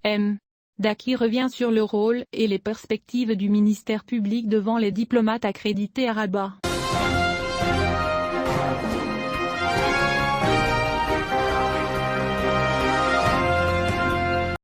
M. Daki revient sur le rôle et les perspectives du ministère public devant les diplomates accrédités à Rabat.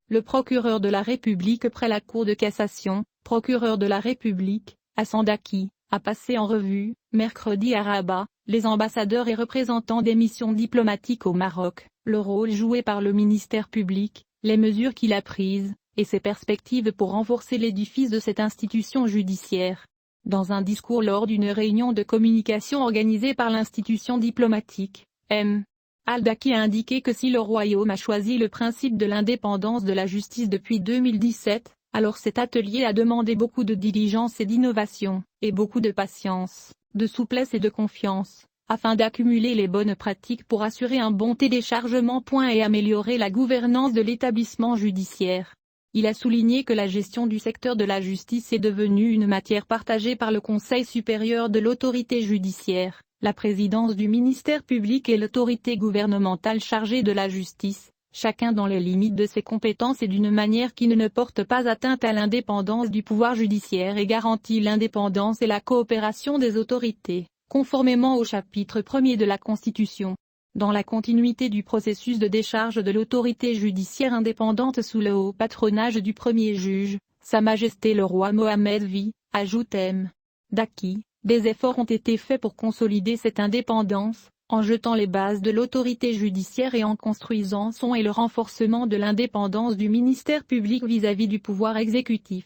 Le procureur de la République près la Cour de cassation, procureur de la République, Hassan Daki, a passé en revue, mercredi à Rabat, les ambassadeurs et représentants des missions diplomatiques au Maroc, le rôle joué par le ministère public, les mesures qu'il a prises, et ses perspectives pour renforcer l'édifice de cette institution judiciaire. Dans un discours lors d'une réunion de communication organisée par l'institution diplomatique, M. Al-Daki a indiqué que si le royaume a choisi le principe de l'indépendance de la justice depuis 2017, alors cet atelier a demandé beaucoup de diligence et d'innovation, et beaucoup de patience, de souplesse et de confiance, afin d'accumuler les bonnes pratiques pour assurer un bon téléchargement. Et améliorer la gouvernance de l'établissement judiciaire. Il a souligné que la gestion du secteur de la justice est devenue une matière partagée par le Conseil supérieur de l'autorité judiciaire, la présidence du ministère public et l'autorité gouvernementale chargée de la justice, chacun dans les limites de ses compétences et d'une manière qui ne porte pas atteinte à l'indépendance du pouvoir judiciaire et garantit l'indépendance et la coopération des autorités, conformément au chapitre 1er de la Constitution. Dans la continuité du processus de décharge de l'autorité judiciaire indépendante sous le haut patronage du premier juge, Sa Majesté le roi Mohammed V, ajoute M. Daki, des efforts ont été faits pour consolider cette indépendance, en jetant les bases de l'autorité judiciaire et en construisant son et le renforcement de l'indépendance du ministère public vis-à-vis du pouvoir exécutif.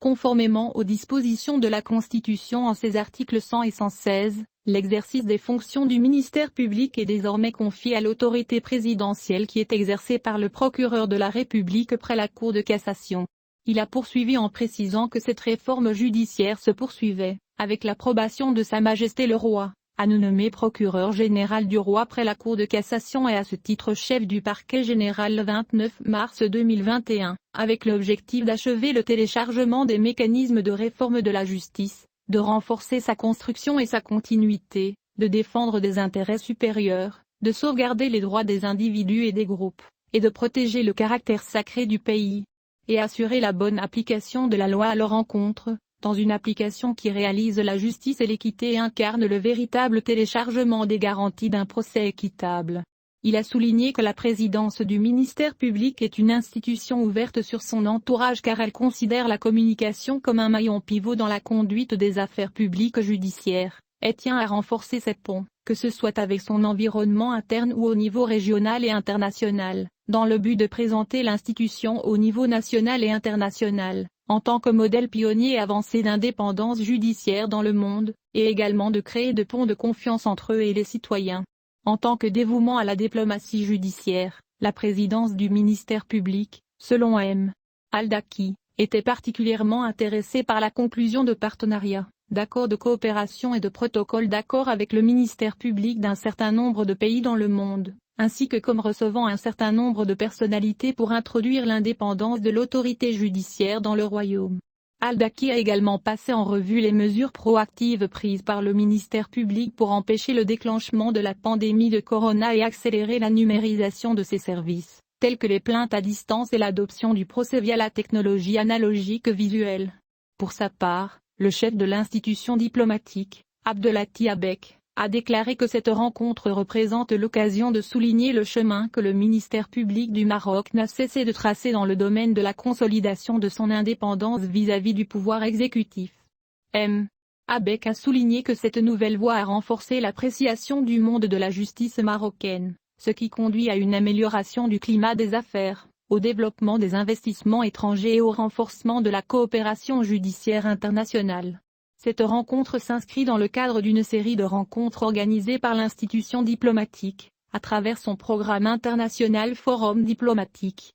Conformément aux dispositions de la Constitution en ses articles 100 et 116, l'exercice des fonctions du ministère public est désormais confié à l'autorité présidentielle qui est exercée par le procureur de la République près la Cour de cassation. Il a poursuivi en précisant que cette réforme judiciaire se poursuivait, avec l'approbation de Sa Majesté le roi, à nous nommer procureur général du roi près la Cour de cassation et à ce titre chef du parquet général le 29 mars 2021, avec l'objectif d'achever le téléchargement des mécanismes de réforme de la justice, de renforcer sa construction et sa continuité, de défendre des intérêts supérieurs, de sauvegarder les droits des individus et des groupes, et de protéger le caractère sacré du pays, et assurer la bonne application de la loi à leur encontre, dans une application qui réalise la justice et l'équité et incarne le véritable téléchargement des garanties d'un procès équitable. Il a souligné que la présidence du ministère public est une institution ouverte sur son entourage car elle considère la communication comme un maillon pivot dans la conduite des affaires publiques judiciaires, et tient à renforcer ces ponts, que ce soit avec son environnement interne ou au niveau régional et international, dans le but de présenter l'institution au niveau national et international, en tant que modèle pionnier et avancé d'indépendance judiciaire dans le monde, et également de créer de ponts de confiance entre eux et les citoyens. En tant que dévouement à la diplomatie judiciaire, la présidence du ministère public, selon M. Al-Daki, était particulièrement intéressée par la conclusion de partenariats, d'accords de coopération et de protocoles d'accord avec le ministère public d'un certain nombre de pays dans le monde, ainsi que comme recevant un certain nombre de personnalités pour introduire l'indépendance de l'autorité judiciaire dans le royaume. Al-Daki a également passé en revue les mesures proactives prises par le ministère public pour empêcher le déclenchement de la pandémie de corona et accélérer la numérisation de ses services, tels que les plaintes à distance et l'adoption du procès via la technologie analogique visuelle. Pour sa part, le chef de l'institution diplomatique, Abdelati Abek, a déclaré que cette rencontre représente l'occasion de souligner le chemin que le ministère public du Maroc n'a cessé de tracer dans le domaine de la consolidation de son indépendance vis-à-vis du pouvoir exécutif. M. Abek a souligné que cette nouvelle voie a renforcé l'appréciation du monde de la justice marocaine, ce qui conduit à une amélioration du climat des affaires, au développement des investissements étrangers et au renforcement de la coopération judiciaire internationale. Cette rencontre s'inscrit dans le cadre d'une série de rencontres organisées par l'institution diplomatique, à travers son programme international Forum diplomatique,